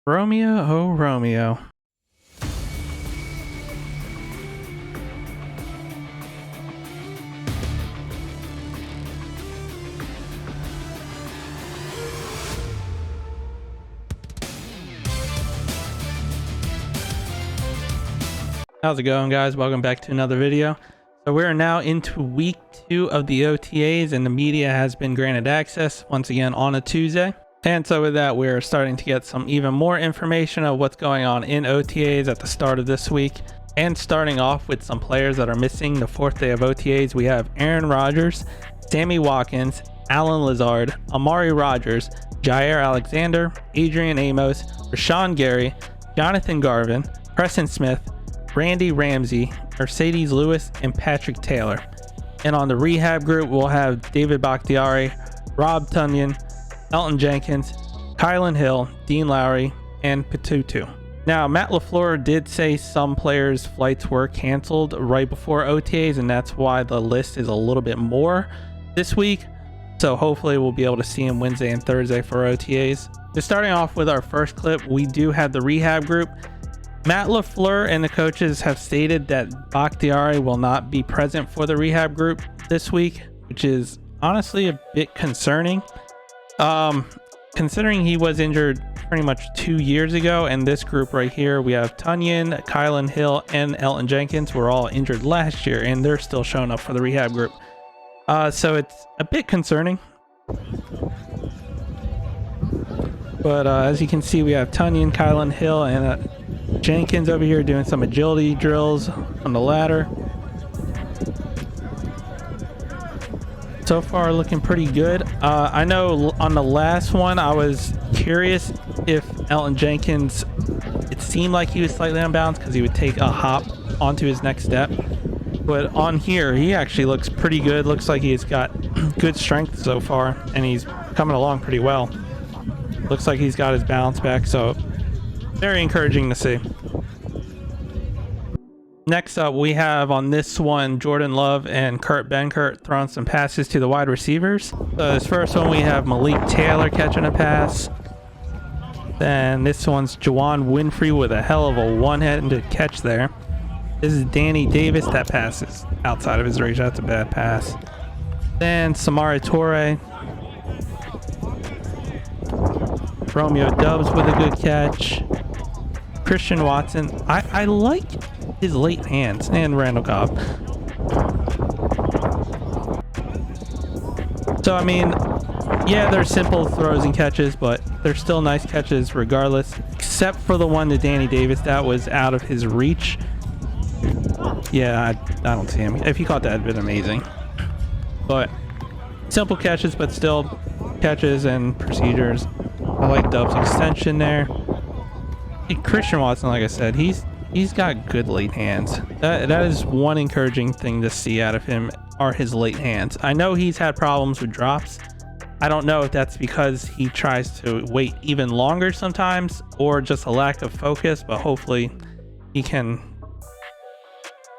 Romeo, oh Romeo. How's it going, guys? Welcome back to another video. So we're now into week 2 of the OTAs, and the media has been granted access once again on a Tuesday. And so with that, we're starting to get some even more information of what's going on in OTAs at the start of this week. And starting off with some players that are missing the 4th day of OTAs, we have Aaron Rodgers, Sammy Watkins, Alan Lazard, Amari Rodgers, Jair Alexander, Adrian Amos, Rashawn Gary, Jonathan Garvin, Preston Smith, Randy Ramsey, Mercedes Lewis, and Patrick Taylor. And on the rehab group, we'll have David Bakhtiari, Rob Tunyon, Elton Jenkins, Kylan Hill, Dean Lowry, and Patutu. Now, Matt Lefleur did say some players' flights were canceled right before OTAs, and that's why the list is a little bit more this week. So hopefully we'll be able to see him Wednesday and Thursday for OTAs. Just starting off with our first clip, we do have the rehab group. Matt Lefleur and the coaches have stated that Bakhtiari will not be present for the rehab group this week, which is honestly a bit concerning. Considering he was injured pretty much 2 years ago, and this group right here, we have Tunyon, Kylan Hill, and Elton Jenkins were all injured last year, and they're still showing up for the rehab group. So it's a bit concerning. But as you can see, we have Tunyon, Kylan Hill, and Jenkins over here doing some agility drills on the ladder. So far looking pretty good. I know on the last one I was curious if Elton Jenkins, it seemed like he was slightly unbalanced because he would take a hop onto his next step, but on here he actually looks pretty good. Looks like he's got good strength so far, and he's coming along pretty well. Looks like he's got his balance back, so very encouraging to see. Next up, we have on this one Jordan Love and Kurt Benkert throwing some passes to the wide receivers. So this first one, we have Malik Taylor catching a pass. Then this one's Juwan Winfrey with a hell of a one-handed catch there. This is Danny Davis. That pass is outside of his reach. That's a bad pass. Then Samari Toure. Romeo Dubs with a good catch. Christian Watson. I like his late hands, and Randall Cobb. So I mean, yeah, they're simple throws and catches, but they're still nice catches regardless, except for the one to Danny Davis that was out of his reach. Yeah, I don't see him. If he caught that, it'd been amazing. But simple catches, but still catches and procedures. I like Dub's extension there. Christian Watson, like I said, he's got good late hands. That is one encouraging thing to see out of him, are his late hands. I know he's had problems with drops. I don't know if that's because he tries to wait even longer sometimes, or just a lack of focus, but hopefully he can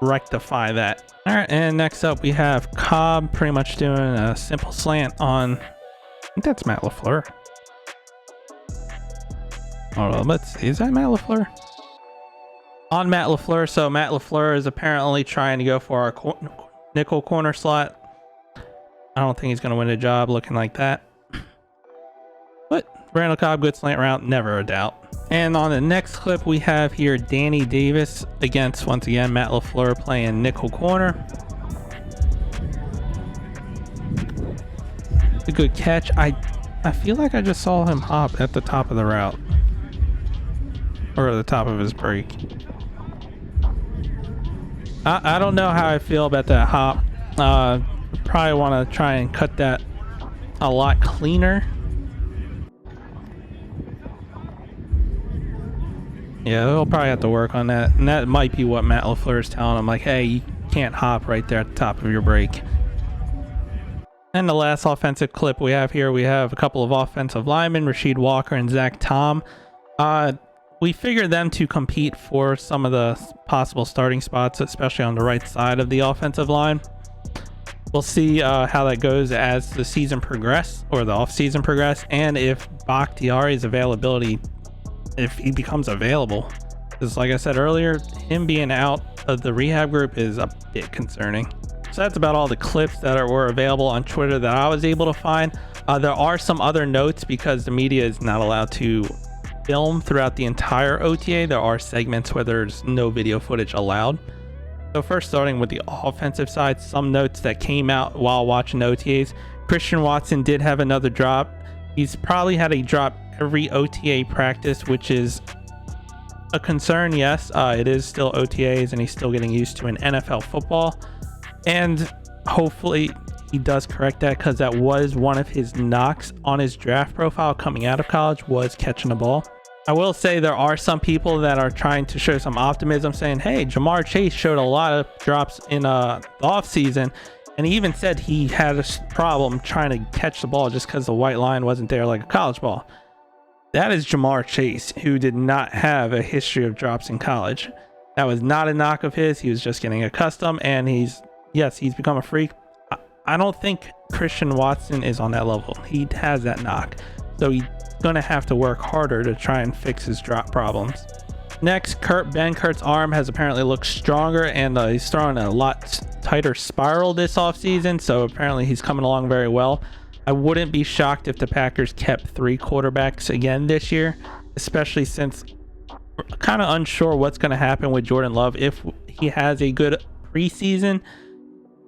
rectify that. All right, and next up we have Cobb pretty much doing a simple slant on, I think that's Matt Lefleur. Hold on, let's see, is that Matt Lefleur? On Matt Lefleur, so Matt Lefleur is apparently trying to go for our nickel corner slot. I don't think he's going to win a job looking like that. But Randall Cobb, good slant route, never a doubt. And on the next clip, we have here Danny Davis against, once again, Matt Lefleur playing nickel corner. A good catch. I feel like I just saw him hop at the top of the route. Or at the top of his break. I don't know how I feel about that hop. Probably want to try and cut that a lot cleaner. Yeah, they'll probably have to work on that. And that might be what Matt Lefleur is telling him. Like, hey, you can't hop right there at the top of your break. And the last offensive clip we have here, we have a couple of offensive linemen, Rasheed Walker and Zach Tom. We figured them to compete for some of the possible starting spots, especially on the right side of the offensive line. We'll see how that goes as the season progresses, or the off-season progresses, and if Bakhtiari's availability if he becomes available. Because like I said earlier, him being out of the rehab group is a bit concerning. So that's about all the clips that were available on Twitter that I was able to find. There are some other notes because the media is not allowed to film throughout the entire OTA. There are segments where there's no video footage allowed. So first, starting with the offensive side, some notes that came out while watching OTAs. Christian Watson did have another drop. He's probably had a drop every OTA practice, which is a concern. Yes, it is still OTAs and he's still getting used to an NFL football, and hopefully he does correct that, because that was one of his knocks on his draft profile coming out of college, was catching the ball. I will say there are some people that are trying to show some optimism, saying, hey, Jamar Chase showed a lot of drops in the offseason, and he even said he had a problem trying to catch the ball just because the white line wasn't there like a college ball. That is Jamar Chase, who did not have a history of drops in college. That was not a knock of his. He was just getting accustomed, and he's become a freak. I don't think Christian Watson is on that level. He has that knock, so he's gonna have to work harder to try and fix his drop problems. Next, Kurt Benkurt's arm has apparently looked stronger, and he's throwing a lot tighter spiral this offseason, so apparently he's coming along very well. I wouldn't be shocked if the Packers kept 3 quarterbacks again this year, especially since we're kind of unsure what's going to happen with Jordan Love. If he has a good preseason,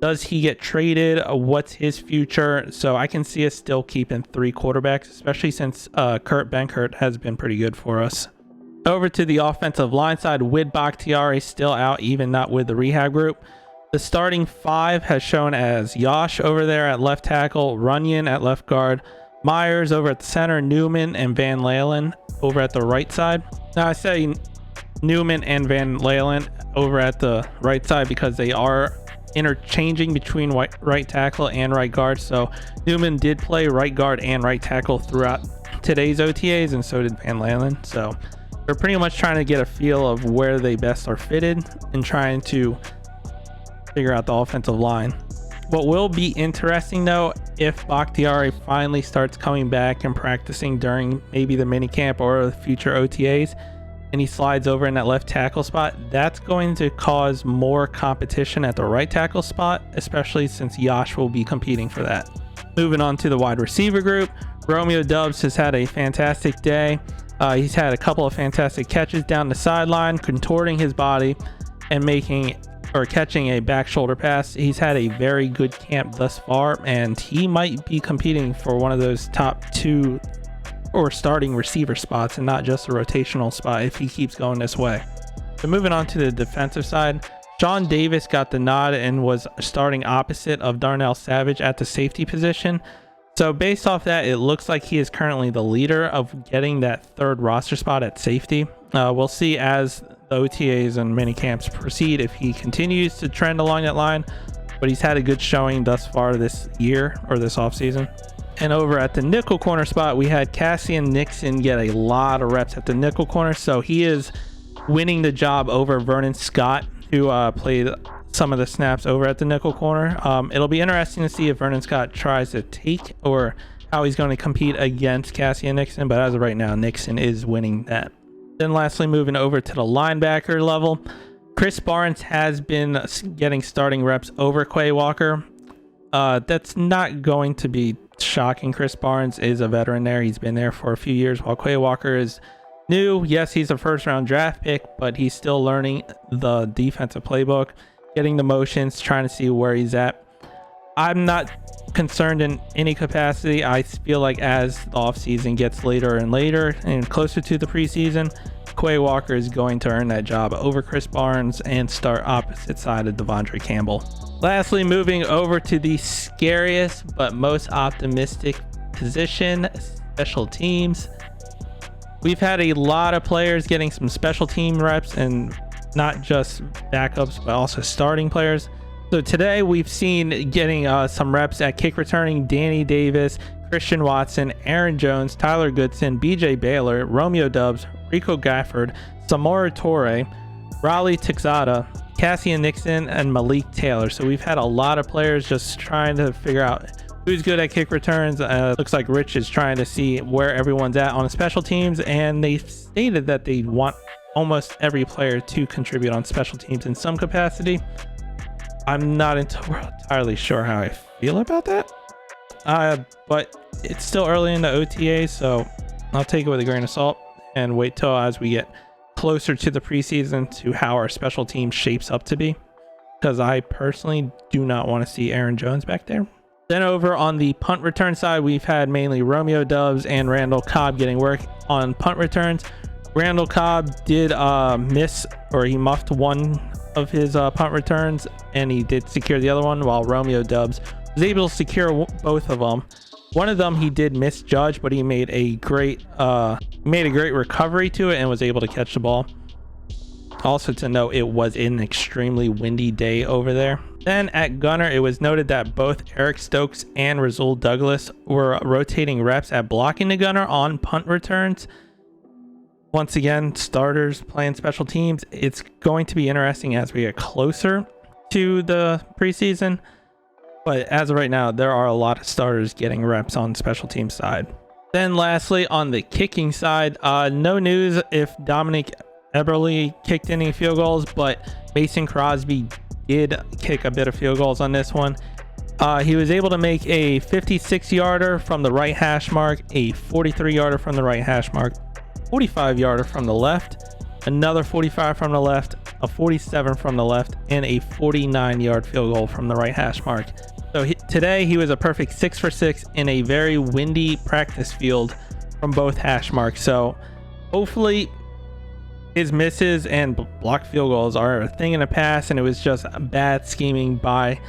does he get traded? What's his future? So I can see us still keeping 3 quarterbacks, especially since Kurt Benkert has been pretty good for us. Over to the offensive line side, with Bakhtiari still out, even not with the rehab group. The starting 5 has shown as Yash over there at left tackle, Runyon at left guard, Myers over at the center, Newman and Van Lalen over at the right side. Now I say Newman and Van Lalen over at the right side because they are interchanging between right tackle and right guard. So Newman did play right guard and right tackle throughout today's OTAs, and so did Van Lalen. So we're pretty much trying to get a feel of where they best are fitted and trying to figure out the offensive line. What will be interesting though, if Bakhtiari finally starts coming back and practicing during maybe the minicamp or the future OTAs, and he slides over in that left tackle spot, that's going to cause more competition at the right tackle spot, especially since Yash will be competing for that. Moving on to the wide receiver group, Romeo Doubs has had a fantastic day. He's had a couple of fantastic catches down the sideline, contorting his body and catching a back shoulder pass. He's had a very good camp thus far, and he might be competing for one of those top 2 or starting receiver spots and not just a rotational spot if he keeps going this way. So moving on to the defensive side, Sean Davis got the nod and was starting opposite of Darnell Savage at the safety position. So based off that, it looks like he is currently the leader of getting that 3rd roster spot at safety. We'll see as the OTAs and mini camps proceed if he continues to trend along that line, but he's had a good showing thus far this year or this offseason. And over at the nickel corner spot, we had Cassian Nixon get a lot of reps at the nickel corner, so he is winning the job over Vernon Scott, who played some of the snaps over at the nickel corner. It'll be interesting to see if Vernon Scott tries to take or how he's going to compete against Cassian Nixon, but as of right now, Nixon is winning that. Then lastly, moving over to the linebacker level, Chris Barnes has been getting starting reps over Quay Walker. That's not going to be shocking. Chris Barnes is a veteran there. He's been there for a few years, while Quay Walker is new. Yes, he's a 1st round draft pick, but he's still learning the defensive playbook, getting the motions, trying to see where he's at. I'm not concerned in any capacity. I feel like as the offseason gets later and later and closer to the preseason, Quay Walker is going to earn that job over Chris Barnes and start opposite side of Devondre Campbell. Lastly, moving over to the scariest but most optimistic position, special teams. We've had a lot of players getting some special team reps, and not just backups but also starting players. So today we've seen getting some reps at kick returning Danny Davis, Christian Watson, Aaron Jones, Tyler Goodson, BJ Baylor, Romeo Doubs, Rico Gafford, Samora Torre, Raleigh Texada, Cassian Nixon, and Malik Taylor. So we've had a lot of players just trying to figure out who's good at kick returns. Looks like Rich is trying to see where everyone's at on the special teams, and they stated that they want almost every player to contribute on special teams in some capacity. I'm not entirely sure how I feel about that, but it's still early in the OTA, so I'll take it with a grain of salt and wait till as we get closer to the preseason to how our special team shapes up to be, because I personally do not want to see Aaron Jones back there. Then over on the punt return side, we've had mainly Romeo Dubs and Randall Cobb getting work on punt returns. Randall Cobb did miss, or he muffed one of his punt returns, and he did secure the other one, while Romeo Dubs was able to secure both of them. One of them he did misjudge, but he made a great recovery to it and was able to catch the ball. Also to note, it was an extremely windy day over there. Then at gunner, it was noted that both Eric Stokes and Rasul Douglas were rotating reps at blocking the gunner on punt returns. Once again, starters playing special teams. It's going to be interesting as we get closer to the preseason, but as of right now, there are a lot of starters getting reps on special team side. Then lastly, on the kicking side, no news if Dominic Eberle kicked any field goals, but Mason Crosby did kick a bit of field goals on this one. He was able to make a 56-yarder from the right hash mark, a 43-yarder from the right hash mark, 45-yarder from the left, another 45 from the left, a 47 from the left, and a 49-yard field goal from the right hash mark. So today he was a perfect 6 for 6 in a very windy practice field from both hash marks. So hopefully his misses and blocked field goals are a thing in the past, and it was just bad scheming by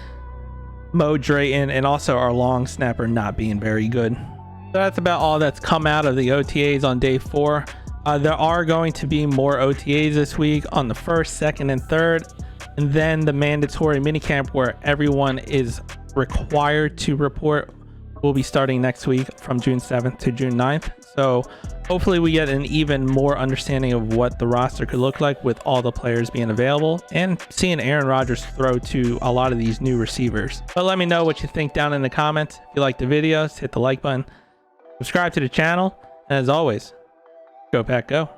Mo Drayton and also our long snapper not being very good. So that's about all that's come out of the OTAs on day 4. There are going to be more OTAs this week on the 1st, 2nd, and 3rd, and then the mandatory minicamp where everyone is required to report will be starting next week from June 7th to June 9th. So hopefully we get an even more understanding of what the roster could look like with all the players being available and seeing Aaron Rodgers throw to a lot of these new receivers. But let me know what you think down in the comments. If you like the videos, hit the like button, subscribe to the channel, and as always, go Pack Go.